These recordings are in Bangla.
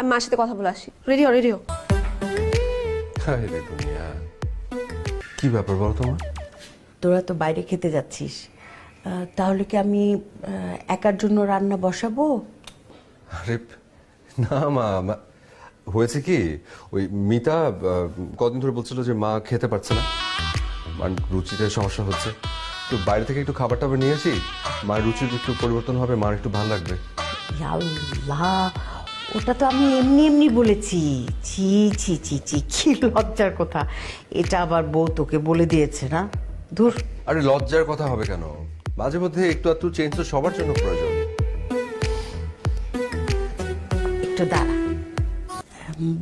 আমি মার সাথে কথা বলে আসি। রেডি হও, রেডি হও। হায় রে দুনিয়া, কি ব্যাপার বলো তোমার? তোরা তো বাইরে খেতে যাচ্ছিস, তাহলে কি আমি একার জন্য রান্না বসাবো? আরে না মা, হয়েছে কি, ওই মিতা কদিন ধরে বলছিল যে মা খেতে পারছে না, মানে রুচিতে সমস্যা হচ্ছে, তো বাইরে থেকে একটু খাবার টাবার নিয়ে আসি, মায়ের রুচির একটু পরিবর্তন হবে, মার একটু ভালো লাগবে। আল্লাহ, ওটা তো আমি এমনি এমনি বলেছি। ছি ছি ছি ছি, কি লজ্জার কথা। এটা আবার বউ তোকে বলে দিয়েছে না? ধুর। আরে লজ্জার কথা হবে কেন, মাঝে মধ্যে একটু একটু চেঞ্জ তো সবার জন্য প্রয়োজন। একটু দাঁড়া,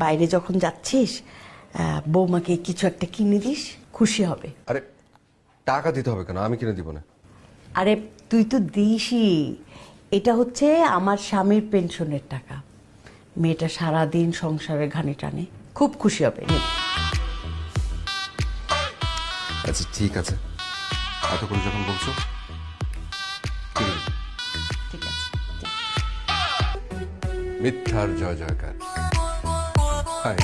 বাইরে যখন যাচ্ছিস বৌমাকে কিছু একটা কিনে দিস, খুশি হবে। আরে টাকা দিতে হবে কেন, আমি কিনে দিব না। আরে তুই তো দিসই, এটা হচ্ছে আমার স্বামীর পেনশনের টাকা। মেয়েটা সারাদিন সংসারের ঘানি টানে, খুব খুশি হবে। নে। আচ্ছা ঠিক আছে, এত করে যখন বলছো কিনে দিবো। ঠিক আছে। মিথ্যার জয় জয়কার। হাই।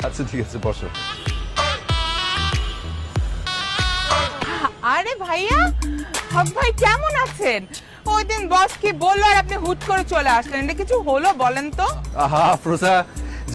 আচ্ছা ঠিক আছে, বসো। আরে ভাইয়া, হক ভাই কেমন আছেন? ওই দিন বস কি বললো আর আপনি হুট করে চলে আসলেন, এটা কিছু হলো বলেন তো? আহা আফরোজা,